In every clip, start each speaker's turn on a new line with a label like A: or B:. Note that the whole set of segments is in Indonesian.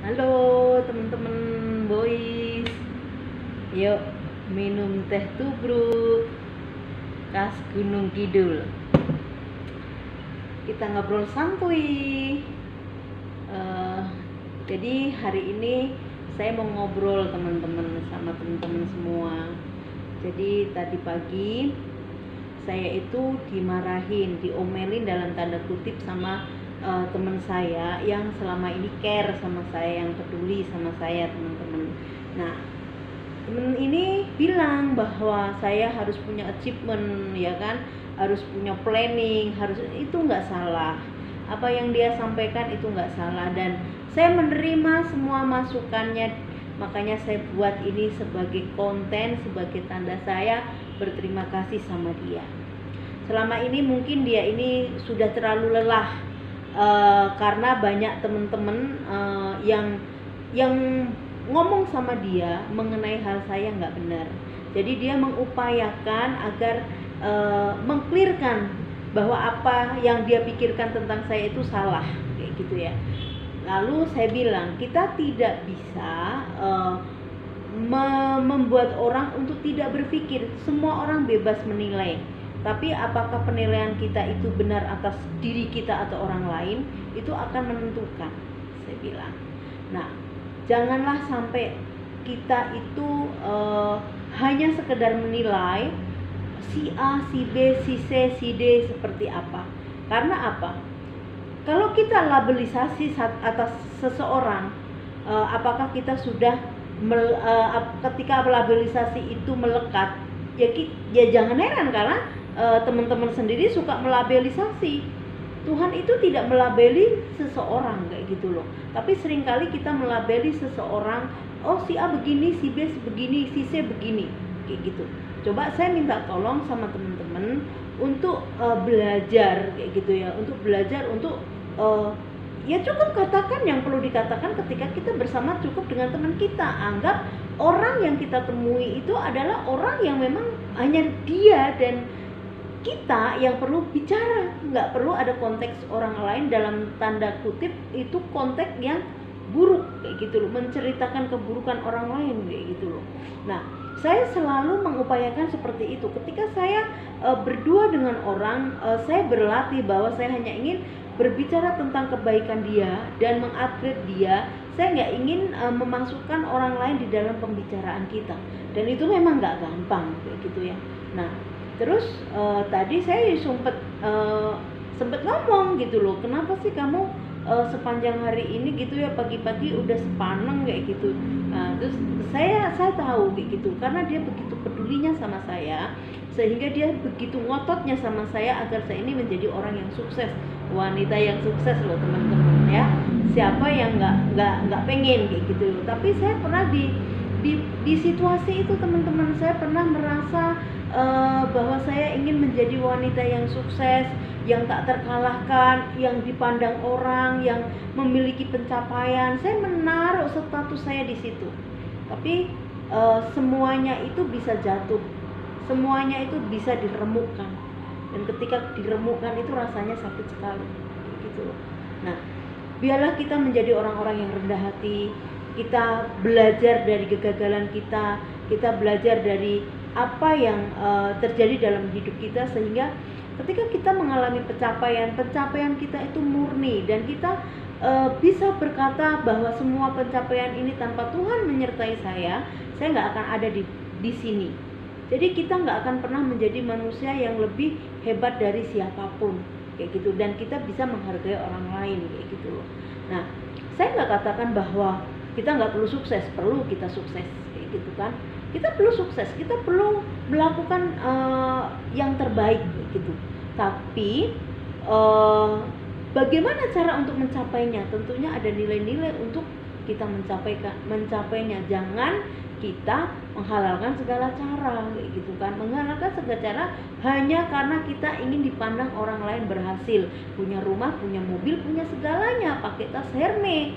A: Halo teman-teman boys, yuk minum teh tubruk khas Gunung Kidul. Kita ngobrol santuy. Jadi hari ini saya mau ngobrol teman-teman sama teman-teman semua. Jadi tadi pagi saya itu dimarahin, diomelin dalam tanda kutip sama teman saya yang selama ini care sama saya, yang peduli sama saya, teman-teman. Nah, temen ini bilang bahwa saya harus punya achievement, ya kan, harus punya planning, harus, itu nggak salah. Apa yang dia sampaikan itu nggak salah, dan saya menerima semua masukannya. Makanya saya buat ini sebagai konten, sebagai tanda saya berterima kasih sama dia. Selama ini mungkin dia ini sudah terlalu lelah, karena banyak teman-teman yang ngomong sama dia mengenai hal saya nggak benar. Jadi dia mengupayakan agar mengklirkan bahwa apa yang dia pikirkan tentang saya itu salah, kayak gitu ya. Lalu saya bilang, kita tidak bisa membuat orang untuk tidak berpikir. Semua orang bebas menilai, tapi apakah penilaian kita itu benar atas diri kita atau orang lain, itu akan menentukan, saya bilang. Nah, janganlah sampai kita itu hanya sekedar menilai si A, si B, si C, si D seperti apa. Karena apa? Kalau kita labelisasi atas seseorang, apakah kita sudah ketika labelisasi itu melekat, ya jangan heran, karena teman-teman sendiri suka melabelisasi. Tuhan itu tidak melabeli seseorang kayak gitu loh. Tapi seringkali kita melabeli seseorang, oh si A begini, si B begini, si C begini, kayak gitu. Coba saya minta tolong sama teman-teman untuk belajar kayak gitu ya, untuk belajar untuk ya cukup katakan yang perlu dikatakan ketika kita bersama, cukup dengan teman kita. Anggap orang yang kita temui itu adalah orang yang memang hanya dia dan kita yang perlu bicara, nggak perlu ada konteks orang lain dalam tanda kutip itu konteks yang buruk kayak gitu loh, menceritakan keburukan orang lain kayak gitu loh. Nah, saya selalu mengupayakan seperti itu. Ketika saya berdua dengan orang, saya berlatih bahwa saya hanya ingin berbicara tentang kebaikan dia dan mengupgrade dia. Saya nggak ingin memasukkan orang lain di dalam pembicaraan kita, dan itu memang nggak gampang kayak gitu ya. Nah, terus tadi saya sempet ngomong gitu loh, kenapa sih kamu sepanjang hari ini gitu ya, pagi-pagi udah sepaneng kayak gitu. Nah, terus saya tahu kayak gitu karena dia begitu pedulinya sama saya, sehingga dia begitu ngototnya sama saya agar saya ini menjadi orang yang sukses, wanita yang sukses loh teman-teman ya. Siapa yang nggak pengen kayak gitu. Tapi saya pernah di situasi itu teman-teman, saya pernah merasa bahwa saya ingin menjadi wanita yang sukses, yang tak terkalahkan, yang dipandang orang, yang memiliki pencapaian. Saya menaruh status saya di situ. Tapi semuanya itu bisa jatuh, semuanya itu bisa diremukkan, dan ketika diremukkan itu rasanya sakit sekali, gitu loh. Nah, biarlah kita menjadi orang-orang yang rendah hati. Kita belajar dari kegagalan kita, kita belajar dari apa yang terjadi dalam hidup kita, sehingga ketika kita mengalami pencapaian kita itu murni, dan kita bisa berkata bahwa semua pencapaian ini tanpa Tuhan menyertai saya nggak akan ada di sini. Jadi kita nggak akan pernah menjadi manusia yang lebih hebat dari siapapun kayak gitu, dan kita bisa menghargai orang lain kayak gitu loh. Nah, saya nggak katakan bahwa kita nggak perlu sukses, perlu kita sukses kayak gitu kan. Kita perlu sukses, kita perlu melakukan yang terbaik gitu. Tapi bagaimana cara untuk mencapainya? Tentunya ada nilai-nilai untuk kita mencapainya. Jangan kita menghalalkan segala cara kayak gitu kan. Menghalalkan segala cara hanya karena kita ingin dipandang orang lain berhasil, punya rumah, punya mobil, punya segalanya, pakai tas Hermes.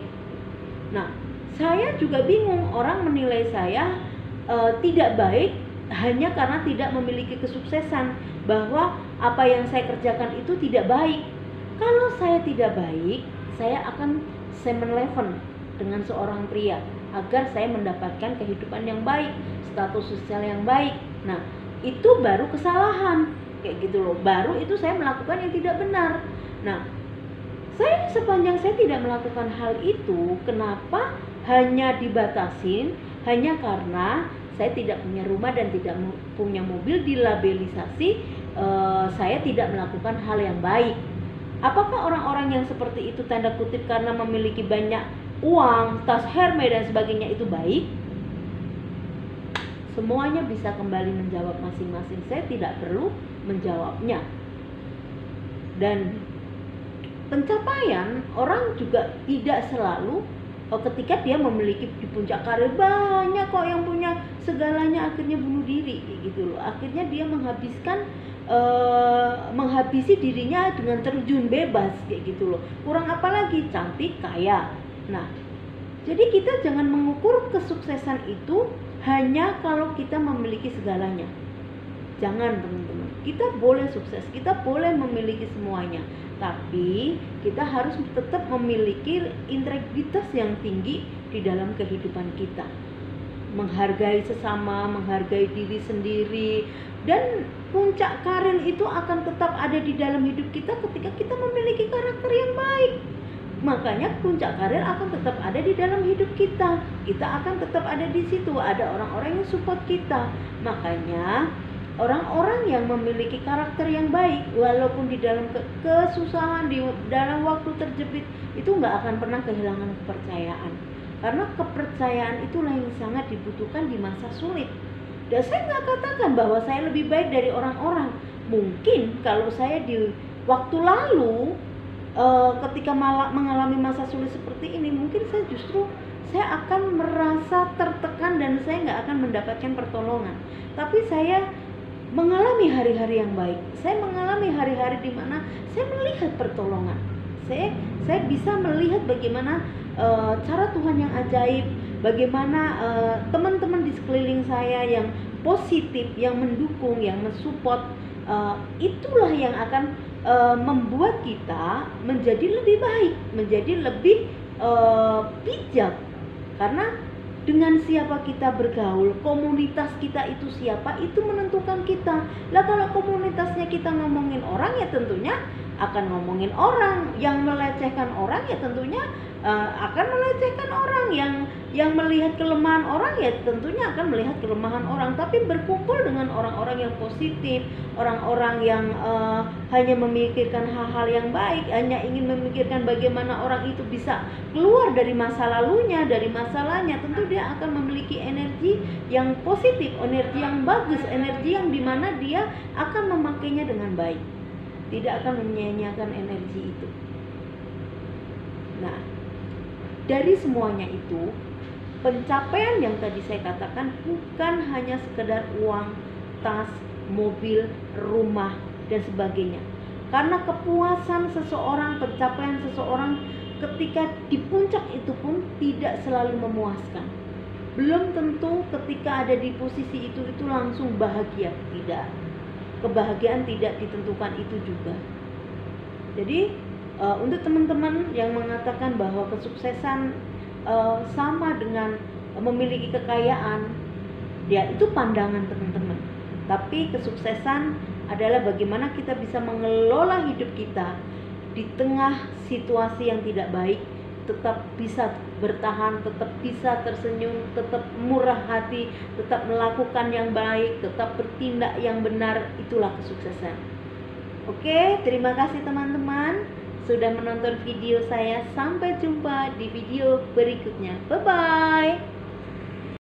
A: Nah, saya juga bingung orang menilai saya tidak baik hanya karena tidak memiliki kesuksesan, bahwa apa yang saya kerjakan itu tidak baik. Kalau saya tidak baik, saya akan 7-Eleven dengan seorang pria agar saya mendapatkan kehidupan yang baik, status sosial yang baik. Nah, itu baru kesalahan, kayak gitu loh. Baru itu saya melakukan yang tidak benar. Nah, sepanjang saya tidak melakukan hal itu, kenapa hanya dibatasin hanya karena saya tidak punya rumah dan tidak punya mobil, dilabelisasi saya tidak melakukan hal yang baik. Apakah orang-orang yang seperti itu tanda kutip karena memiliki banyak uang, tas Hermes dan sebagainya itu baik? Semuanya bisa kembali menjawab masing-masing. Saya tidak perlu menjawabnya. Dan pencapaian orang juga tidak selalu ketika dia memiliki di puncak karir. Banyak kok yang punya segalanya akhirnya bunuh diri gitu loh. Akhirnya dia menghabisi dirinya dengan terjun bebas kayak gitu loh. Kurang apa lagi? Cantik, kaya. Nah, jadi kita jangan mengukur kesuksesan itu hanya kalau kita memiliki segalanya. Jangan teman-teman. Kita boleh sukses, kita boleh memiliki semuanya, tapi kita harus tetap memiliki integritas yang tinggi di dalam kehidupan kita. Menghargai sesama, menghargai diri sendiri. Dan puncak karir itu akan tetap ada di dalam hidup kita ketika kita memiliki karakter yang baik. Makanya puncak karir akan tetap ada di dalam hidup kita. Kita akan tetap ada di situ. Ada orang-orang yang support kita. Makanya orang-orang yang memiliki karakter yang baik, walaupun di dalam kesusahan, di dalam waktu terjepit, itu nggak akan pernah kehilangan kepercayaan. Karena kepercayaan itulah yang sangat dibutuhkan di masa sulit. Dan saya nggak katakan bahwa saya lebih baik dari orang-orang. Mungkin kalau saya di waktu lalu ketika mengalami masa sulit seperti ini, mungkin saya akan merasa tertekan dan saya nggak akan mendapatkan pertolongan. Tapi saya mengalami hari-hari yang baik. Saya mengalami hari-hari di mana saya melihat pertolongan. Saya bisa melihat bagaimana cara Tuhan yang ajaib, bagaimana teman-teman di sekeliling saya yang positif, yang mendukung, yang mensupport, itulah yang akan membuat kita menjadi lebih baik, menjadi lebih bijak. Karena dengan siapa kita bergaul, komunitas kita itu siapa, itu menentukan kita. Lah kalau komunitasnya kita ngomongin orang, ya tentunya akan ngomongin orang. Yang melecehkan orang, ya tentunya akan melecehkan orang. Yang melihat kelemahan orang, ya tentunya akan melihat kelemahan orang. Tapi berkumpul dengan orang-orang yang positif, orang-orang yang hanya memikirkan hal-hal yang baik, hanya ingin memikirkan bagaimana orang itu bisa keluar dari masa lalunya, dari masalahnya, tentu dia akan memiliki energi yang positif, energi yang bagus, energi yang dimana dia akan memakainya dengan baik, tidak akan menyia-nyiakan energi itu. Nah, dari semuanya itu, pencapaian yang tadi saya katakan bukan hanya sekedar uang, tas, mobil, rumah, dan sebagainya. Karena kepuasan seseorang, pencapaian seseorang ketika di puncak itu pun tidak selalu memuaskan. Belum tentu ketika ada di posisi itu langsung bahagia, tidak. Kebahagiaan tidak ditentukan itu juga. Jadi untuk teman-teman yang mengatakan bahwa kesuksesan sama dengan memiliki kekayaan, ya itu pandangan teman-teman. Tapi kesuksesan adalah bagaimana kita bisa mengelola hidup kita di tengah situasi yang tidak baik, tetap bisa bertahan, tetap bisa tersenyum, tetap murah hati, tetap melakukan yang baik, tetap bertindak yang benar. Itulah kesuksesan. Oke, terima kasih teman-teman sudah menonton video saya. Sampai jumpa di video berikutnya. Bye-bye.